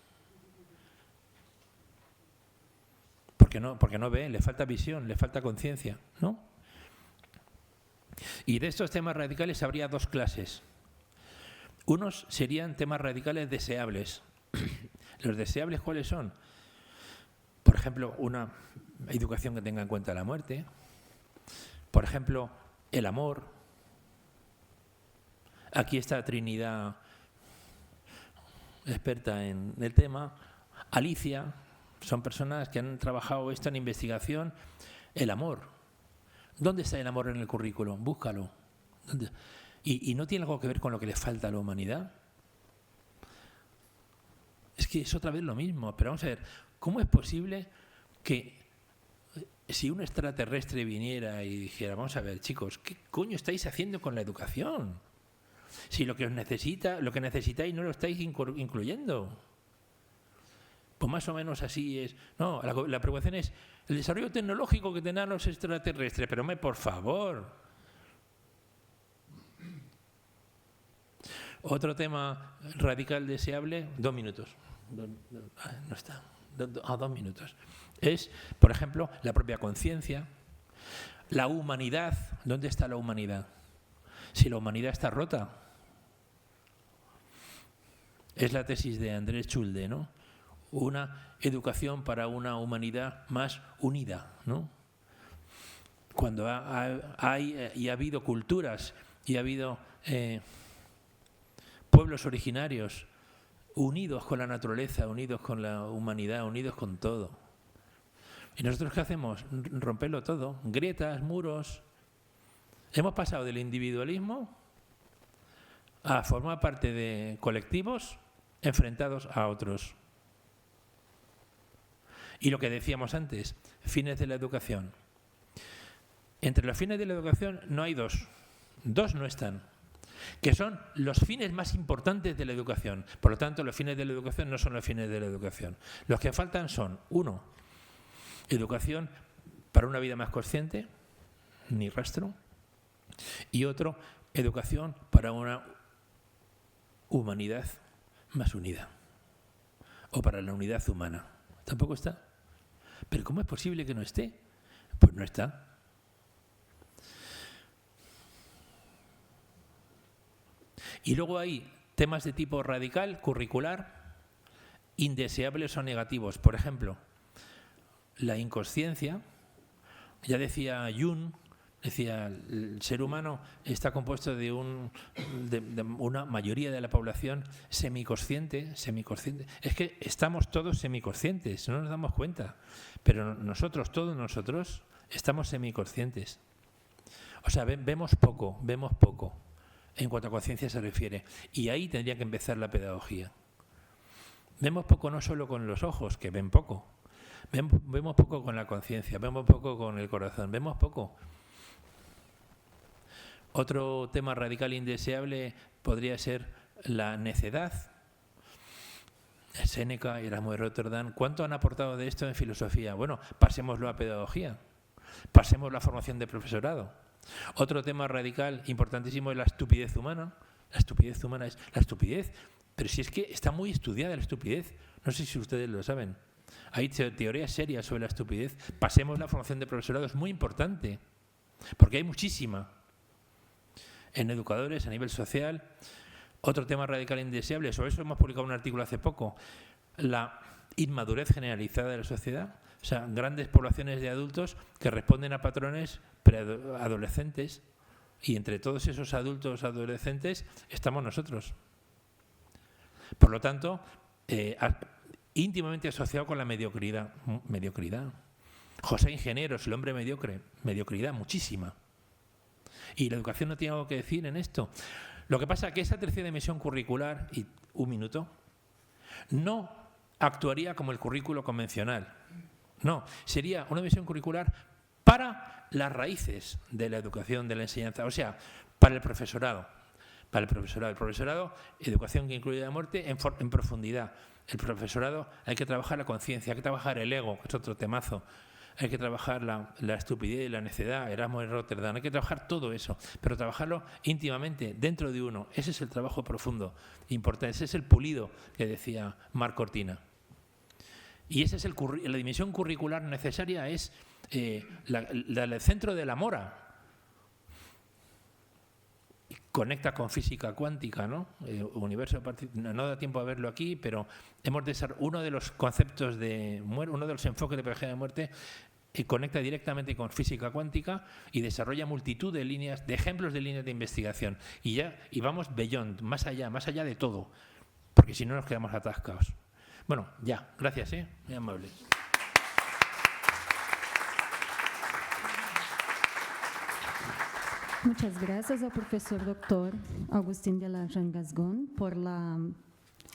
Speaker 2: Porque no ve, le falta visión, le falta conciencia, ¿no? Y de estos temas radicales habría dos clases. Unos serían temas radicales deseables. ¿Los deseables cuáles son? Por ejemplo, una educación que tenga en cuenta la muerte. Por ejemplo, el amor. Aquí está Trinidad, experta en el tema. Alicia, son personas que han trabajado esto en investigación. El amor. ¿Dónde está el amor en el currículo? Búscalo. ¿Y no tiene algo que ver con lo que le falta a la humanidad? Es que es otra vez lo mismo. Pero vamos a ver, ¿cómo es posible que si un extraterrestre viniera y dijera, vamos a ver, chicos, ¿qué coño estáis haciendo con la educación? Si lo que necesitáis no lo estáis incluyendo. Pues más o menos así es. No, la preocupación es el desarrollo tecnológico que tendrán los extraterrestres. Pero por favor. Otro tema radical deseable, 2 minutos. No está. 2 minutos. Es, por ejemplo, la propia conciencia, la humanidad. ¿Dónde está la humanidad? Si la humanidad está rota. Es la tesis de Andrés Chulde, ¿no? Una educación para una humanidad más unida, ¿no? Cuando hay y ha habido culturas y ha habido pueblos originarios unidos con la naturaleza, unidos con la humanidad, unidos con todo. ¿Y nosotros qué hacemos? Romperlo todo. Grietas, muros. Hemos pasado del individualismo a formar parte de colectivos enfrentados a otros. Y lo que decíamos antes, fines de la educación. Entre los fines de la educación no hay dos. Dos no están. Que son los fines más importantes de la educación. Por lo tanto, los fines de la educación no son los fines de la educación. Los que faltan son, 1, educación para una vida más consciente, ni rastro. Y otro, educación para una humanidad más unida. O para la unidad humana. Tampoco está. ¿Pero cómo es posible que no esté? Pues no está. Y luego hay temas de tipo radical, curricular, indeseables o negativos. Por ejemplo, la inconsciencia. Ya decía Jung Decía, el ser humano está compuesto de una mayoría de la población semiconsciente. Es que estamos todos semiconscientes, no nos damos cuenta. Pero todos nosotros, estamos semiconscientes. O sea, vemos poco en cuanto a conciencia se refiere. Y ahí tendría que empezar la pedagogía. Vemos poco no solo con los ojos, que ven poco. Vemos poco con la conciencia, vemos poco con el corazón, vemos poco. Otro tema radical indeseable podría ser la necedad. Séneca y Erasmo de Rotterdam, ¿cuánto han aportado de esto en filosofía? Bueno, pasémoslo a pedagogía, pasémoslo a formación de profesorado. Otro tema radical importantísimo es la estupidez humana. La estupidez humana es la estupidez, pero si es que está muy estudiada la estupidez, no sé si ustedes lo saben. Hay teorías serias sobre la estupidez. Pasemos la formación de profesorado, es muy importante, porque hay muchísima. En educadores, a nivel social. Otro tema radical indeseable, sobre eso hemos publicado un artículo hace poco, la inmadurez generalizada de la sociedad. O sea, grandes poblaciones de adultos que responden a patrones preadolescentes, y entre todos esos adultos adolescentes estamos nosotros. Por lo tanto, íntimamente asociado con la mediocridad. José Ingenieros, el hombre mediocre, mediocridad muchísima. Y la educación no tiene algo que decir en esto. Lo que pasa es que esa tercera dimensión curricular, y un minuto, no actuaría como el currículo convencional. No, sería una dimensión curricular para las raíces de la educación, de la enseñanza, o sea, para el profesorado. Para el profesorado, educación que incluye la muerte en profundidad. El profesorado, hay que trabajar la conciencia, hay que trabajar el ego, que es otro temazo. Hay que trabajar la estupidez y la necedad, Erasmo de Rotterdam, hay que trabajar todo eso, pero trabajarlo íntimamente, dentro de uno. Ese es el trabajo profundo, importante, ese es el pulido que decía Marc Cortina. Y esa es la dimensión curricular necesaria, es el centro de la mora. Conecta con física cuántica, ¿no? Universo, no da tiempo a verlo aquí, pero hemos desarrollado uno de los conceptos de muerte, uno de los enfoques de pedagogía de muerte, conecta directamente con física cuántica y desarrolla multitud de líneas, de ejemplos de líneas de investigación. Y vamos beyond, más allá de todo, porque si no nos quedamos atascados. Bueno, ya, gracias, muy amable.
Speaker 1: Muchas gracias al profesor doctor Agustín de la Rangasgón por la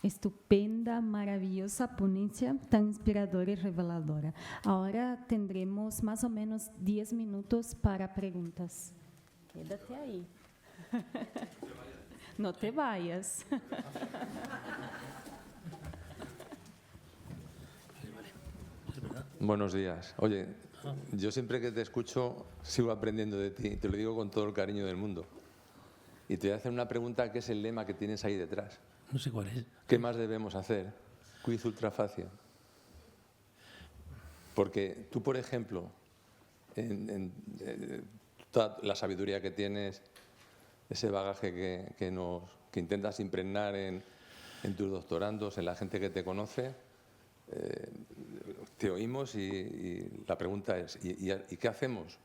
Speaker 1: estupenda, maravillosa ponencia tan inspiradora y reveladora. Ahora tendremos más o menos 10 minutos para preguntas. Quédate ahí. No te vayas.
Speaker 3: Buenos días. Oye, yo siempre que te escucho sigo aprendiendo de ti, te lo digo con todo el cariño del mundo. Y te voy a hacer una pregunta que es el lema que tienes ahí detrás.
Speaker 2: No sé cuál es.
Speaker 3: ¿Qué más debemos hacer? Quiz ultra fácil. Porque tú, por ejemplo, toda la sabiduría que tienes, ese bagaje que intentas impregnar en tus doctorandos, en la gente que te conoce, te oímos y la pregunta es, ¿y qué hacemos?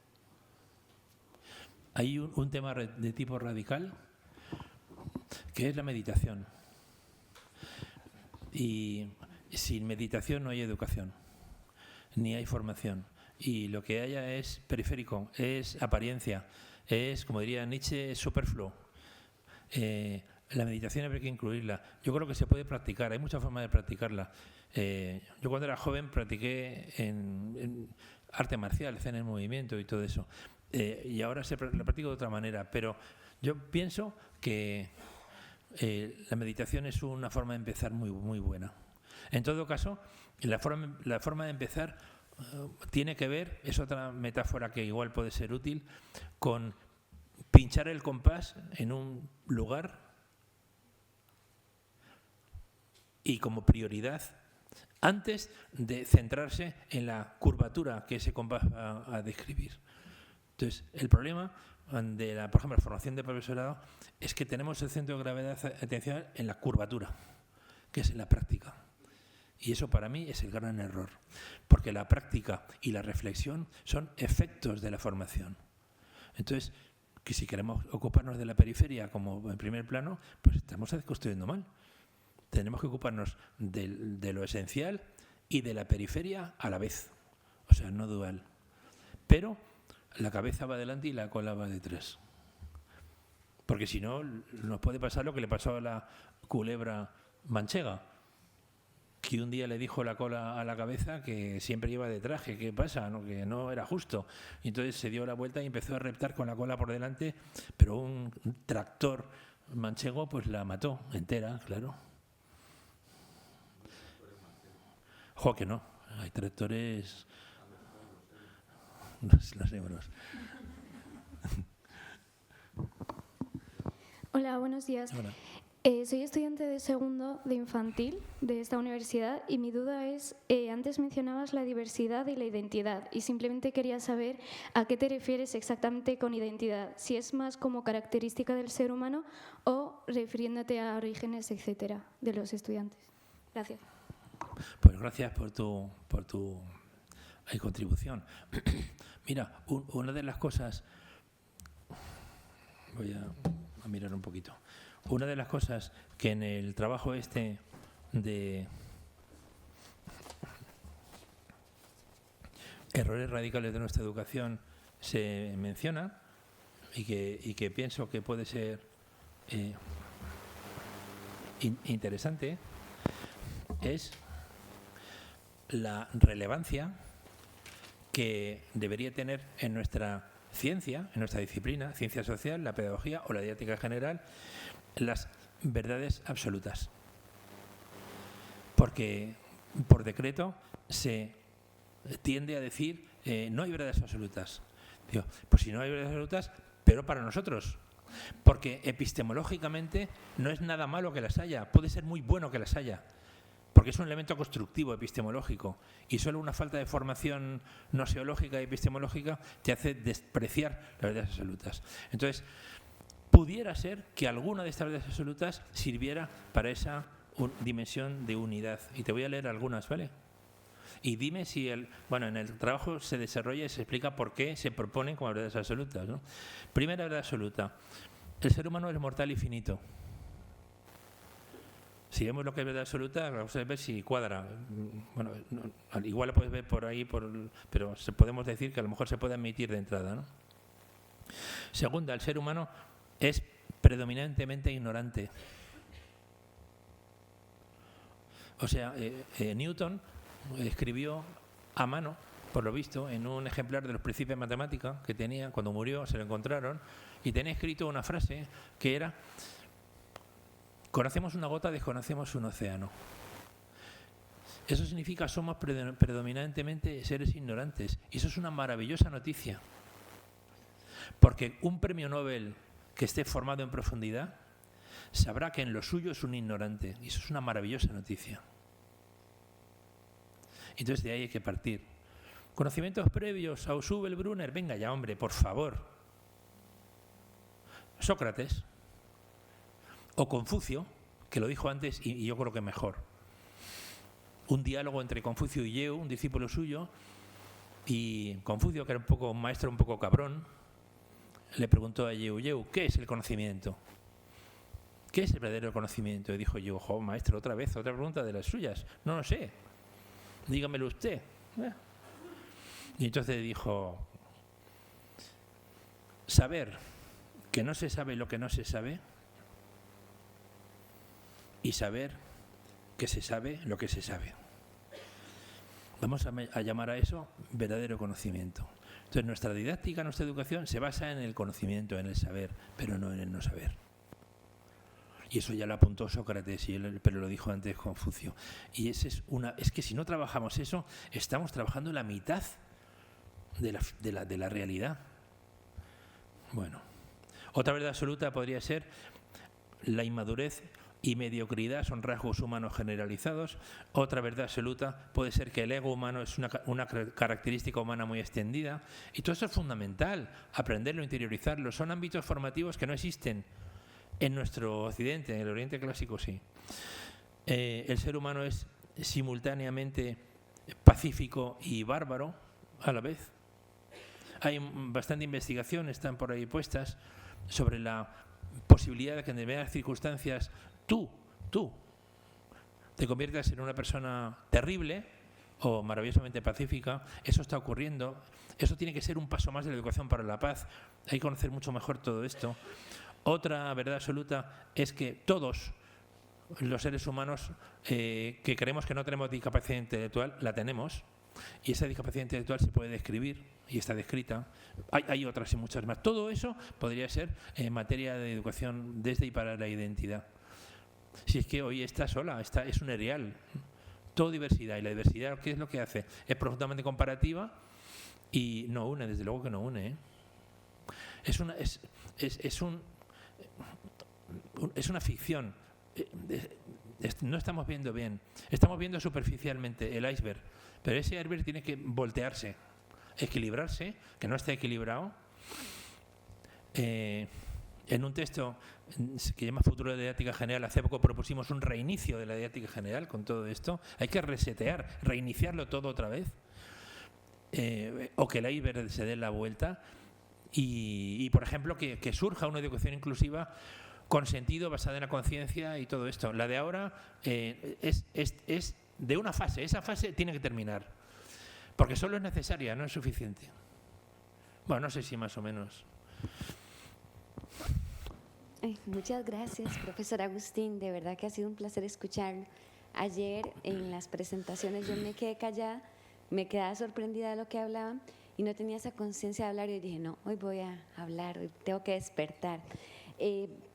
Speaker 2: Hay un tema de tipo radical que es la meditación. Y sin meditación no hay educación, ni hay formación. Y lo que haya es periférico, es apariencia, es, como diría Nietzsche, superfluo. La meditación habría que incluirla. Yo creo que se puede practicar, hay muchas formas de practicarla. Yo cuando era joven practiqué en arte marcial, escena en movimiento y todo eso. Y ahora la practico de otra manera, pero yo pienso que la meditación es una forma de empezar muy, muy buena. En todo caso, la forma de empezar tiene que ver, es otra metáfora que igual puede ser útil, con pinchar el compás en un lugar y como prioridad antes de centrarse en la curvatura que ese compás va a describir. Entonces, el problema de por ejemplo, la formación de profesorado es que tenemos el centro de gravedad atencional en la curvatura, que es en la práctica. Y eso para mí es el gran error, porque la práctica y la reflexión son efectos de la formación. Entonces, que si queremos ocuparnos de la periferia como en primer plano, pues estamos construyendo mal. Tenemos que ocuparnos de lo esencial y de la periferia a la vez. O sea, no dual. Pero la cabeza va adelante y la cola va detrás. Porque si no, nos puede pasar lo que le pasó a la culebra manchega, que un día le dijo la cola a la cabeza que siempre iba de traje. ¿Qué pasa? ¿No? Que no era justo. Y entonces se dio la vuelta y empezó a reptar con la cola por delante, pero un tractor manchego pues la mató entera, claro. Jo, que no. Hay tractores... Los euros.
Speaker 4: Hola, buenos días.
Speaker 2: Hola.
Speaker 4: Soy estudiante de segundo de infantil de esta universidad y mi duda es, antes mencionabas la diversidad y la identidad y simplemente quería saber a qué te refieres exactamente con identidad, si es más como característica del ser humano o refiriéndote a orígenes, etcétera, de los estudiantes. Gracias.
Speaker 2: Pues gracias por tu contribución. Mira, una de las cosas... Voy a mirar un poquito. Una de las cosas que en el trabajo este de errores radicales de nuestra educación se menciona y que pienso que puede ser interesante es la relevancia que debería tener en nuestra ciencia, en nuestra disciplina, ciencia social, la pedagogía o la didáctica general, las verdades absolutas. Porque por decreto se tiende a decir no hay verdades absolutas. Digo, pues si no hay verdades absolutas, pero para nosotros. Porque epistemológicamente no es nada malo que las haya, puede ser muy bueno que las haya. Porque es un elemento constructivo epistemológico y solo una falta de formación noseológica y epistemológica te hace despreciar las verdades absolutas. Entonces, pudiera ser que alguna de estas verdades absolutas sirviera para esa dimensión de unidad. Y te voy a leer algunas, ¿vale? Y dime si en el trabajo se desarrolla y se explica por qué se proponen como verdades absolutas, ¿no? Primera verdad absoluta: el ser humano es mortal y finito. Si vemos lo que es verdad absoluta, vamos a ver si cuadra. Bueno, igual la puedes ver por ahí, pero podemos decir que a lo mejor se puede admitir de entrada, ¿no? Segunda, el ser humano es predominantemente ignorante. O sea, Newton escribió a mano, por lo visto, en un ejemplar de los Principios de Matemática que tenía, cuando murió se lo encontraron, y tenía escrito una frase que era: conocemos una gota, desconocemos un océano. Eso significa somos predominantemente seres ignorantes. Y eso es una maravillosa noticia. Porque un premio Nobel que esté formado en profundidad sabrá que en lo suyo es un ignorante. Y eso es una maravillosa noticia. Entonces de ahí hay que partir. Conocimientos previos a Ausubel, Brunner. Venga ya, hombre, por favor. Sócrates. O Confucio, que lo dijo antes y yo creo que mejor. Un diálogo entre Confucio y Yeu, un discípulo suyo, y Confucio, que era un maestro un poco cabrón, le preguntó a Yeu, ¿qué es el conocimiento? ¿Qué es el verdadero conocimiento? Y dijo Yeu, maestro, otra vez, otra pregunta de las suyas. No lo sé. Dígamelo usted. Y entonces dijo: saber que no se sabe lo que no se sabe, y saber que se sabe lo que se sabe. Vamos a llamar a eso verdadero conocimiento. Entonces nuestra didáctica, nuestra educación se basa en el conocimiento, en el saber, pero no en el no saber. Y eso ya lo apuntó Sócrates, pero lo dijo antes Confucio. Y es que si no trabajamos eso, estamos trabajando la mitad de la realidad. Bueno, otra verdad absoluta podría ser: la inmadurez y mediocridad son rasgos humanos generalizados. Otra verdad absoluta puede ser que el ego humano es una característica humana muy extendida. Y todo eso es fundamental, aprenderlo, interiorizarlo. Son ámbitos formativos que no existen en nuestro occidente, en el oriente clásico sí. El ser humano es simultáneamente pacífico y bárbaro a la vez. Hay bastante investigación, están por ahí puestas, sobre la posibilidad de que en determinadas circunstancias tú te conviertas en una persona terrible o maravillosamente pacífica. Eso está ocurriendo. Eso tiene que ser un paso más de la educación para la paz. Hay que conocer mucho mejor todo esto. Otra verdad absoluta es que todos los seres humanos que creemos que no tenemos discapacidad intelectual, la tenemos. Y esa discapacidad intelectual se puede describir y está descrita. Hay otras y muchas más. Todo eso podría ser en materia de educación desde y para la identidad. Si es que hoy está sola, es un erial. Todo diversidad. Y la diversidad, ¿qué es lo que hace? Es profundamente comparativa y no une, desde luego que no une. Es una ficción. No estamos viendo bien. Estamos viendo superficialmente el iceberg. Pero ese iceberg tiene que voltearse, equilibrarse, que no está equilibrado. En un texto que llama Futuro de la Didáctica General, hace poco propusimos un reinicio de la didáctica general con todo esto. Hay que resetear, reiniciarlo todo otra vez. O que el iceberg se dé la vuelta. Y por ejemplo, que surja una educación inclusiva con sentido, basada en la conciencia y todo esto. La de ahora es de una fase. Esa fase tiene que terminar. Porque solo es necesaria, no es suficiente. Bueno, no sé si más o menos.
Speaker 5: Muchas gracias, profesor Agustín. De verdad que ha sido un placer escucharlo. Ayer en las presentaciones yo me quedé callada, me quedaba sorprendida de lo que hablaban y no tenía esa conciencia de hablar. Y dije, no, hoy voy a hablar, hoy tengo que despertar.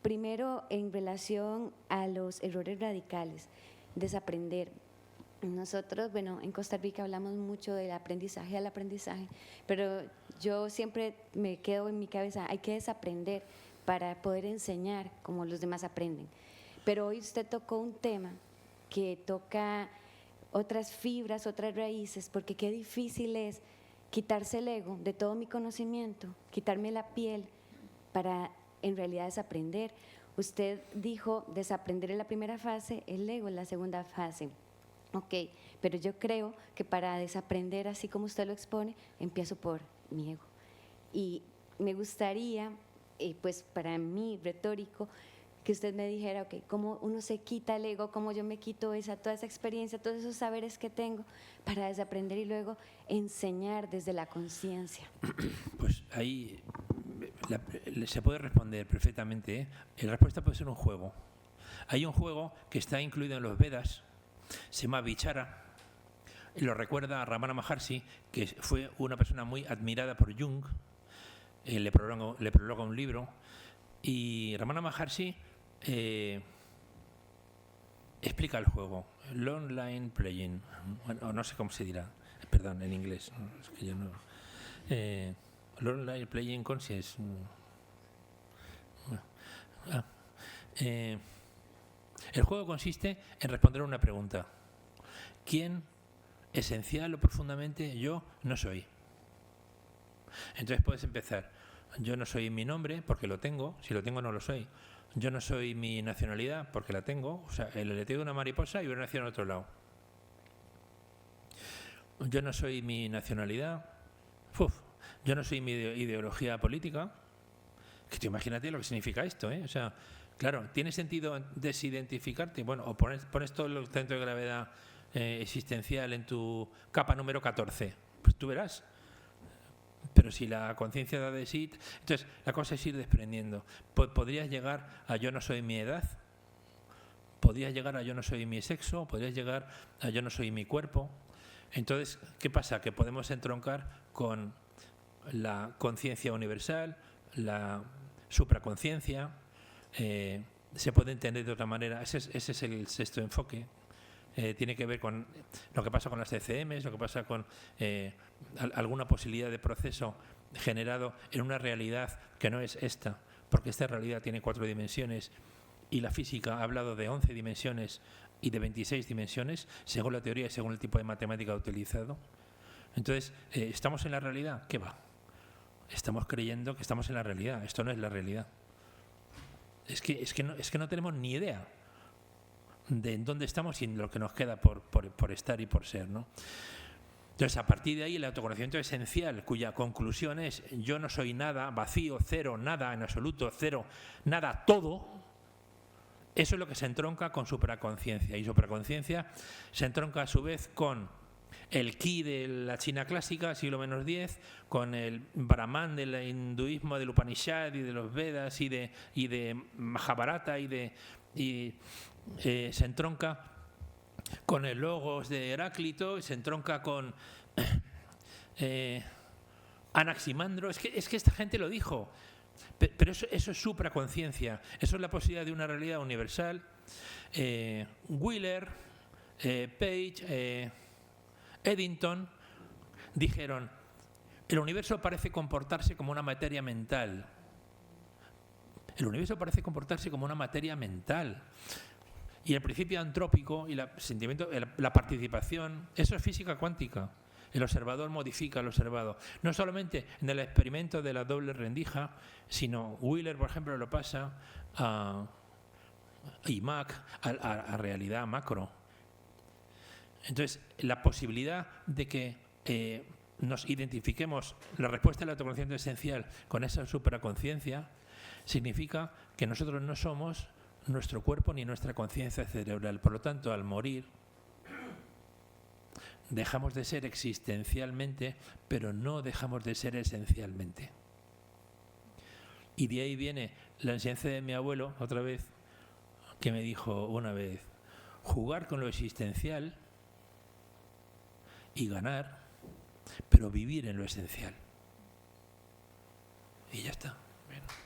Speaker 5: Primero, en relación a los errores radicales, desaprender. Nosotros, bueno, en Costa Rica hablamos mucho del aprendizaje al aprendizaje, pero yo siempre me quedo en mi cabeza, hay que desaprender para poder enseñar como los demás aprenden. Pero hoy usted tocó un tema que toca otras fibras, otras raíces, porque qué difícil es quitarse el ego de todo mi conocimiento, quitarme la piel para en realidad desaprender. Usted dijo desaprender en la primera fase, el ego en la segunda fase. Ok, pero yo creo que para desaprender, así como usted lo expone, empiezo por mi ego. Y me gustaría, pues para mí, retórico, que usted me dijera, ok, cómo uno se quita el ego, cómo yo me quito toda esa experiencia, todos esos saberes que tengo para desaprender y luego enseñar desde la conciencia.
Speaker 2: Pues ahí se puede responder perfectamente, ¿eh? La respuesta puede ser un juego. Hay un juego que está incluido en los Vedas, se llama Vichara, y lo recuerda a Ramana Maharshi, que fue una persona muy admirada por Jung. Le prologa un libro, y Ramana Maharshi explica el juego, Long Line Playing, bueno, no sé cómo se dirá, perdón, en inglés, es que yo no. Long Line Playing Conscious. El juego consiste en responder a una pregunta. ¿Quién, esencial o profundamente, yo no soy? Entonces puedes empezar. Yo no soy mi nombre porque lo tengo. Si lo tengo no lo soy. Yo no soy mi nacionalidad porque la tengo. O sea, el aleteo de una mariposa y hubiera nacido en otro lado. Yo no soy mi nacionalidad. Yo no soy mi ideología política. Que tú imagínate lo que significa esto, ¿eh? O sea, claro, ¿tiene sentido desidentificarte? Bueno, o pones todo el centro de gravedad existencial en tu capa número 14. Pues tú verás. Pero si la conciencia da de sí, entonces la cosa es ir desprendiendo. Podrías llegar a yo no soy mi edad, podrías llegar a yo no soy mi sexo, podrías llegar a yo no soy mi cuerpo. Entonces, ¿qué pasa? Que podemos entroncar con la conciencia universal, la supraconciencia, se puede entender de otra manera. Ese es el sexto enfoque. Tiene que ver con lo que pasa con las ECMs, lo que pasa con alguna posibilidad de proceso generado en una realidad que no es esta, porque esta realidad tiene 4 dimensiones y la física ha hablado de 11 dimensiones y de 26 dimensiones, según la teoría y según el tipo de matemática utilizado. Entonces, ¿estamos en la realidad? ¿Qué va? Estamos creyendo que estamos en la realidad. Esto no es la realidad. Es que no tenemos ni idea de en dónde estamos y en lo que nos queda por estar y por ser, ¿no? Entonces, a partir de ahí, el autoconocimiento esencial, cuya conclusión es yo no soy nada, vacío, cero, nada en absoluto, cero, nada, todo, eso es lo que se entronca con supraconciencia. Y supraconciencia se entronca a su vez con el ki de la China clásica, siglo -10, con el Brahman del hinduismo, del Upanishad y de los Vedas y de Mahabharata se entronca con el Logos de Heráclito, se entronca con Anaximandro. Es que esta gente lo dijo, pero eso es supraconciencia, eso es la posibilidad de una realidad universal. Wheeler, Page, Eddington dijeron: el universo parece comportarse como una materia mental. El universo parece comportarse como una materia mental. Y el principio antrópico y la participación, eso es física cuántica. El observador modifica al observado. No solamente en el experimento de la doble rendija, sino Wheeler, por ejemplo, lo pasa a IMAC, a realidad macro. Entonces, la posibilidad de que nos identifiquemos la respuesta del autoconocimiento esencial con esa supraconciencia significa que nosotros no somos nuestro cuerpo ni nuestra conciencia cerebral. Por lo tanto, al morir, dejamos de ser existencialmente, pero no dejamos de ser esencialmente. Y de ahí viene la enseñanza de mi abuelo, otra vez, que me dijo una vez: jugar con lo existencial y ganar, pero vivir en lo esencial. Y ya está. Bueno.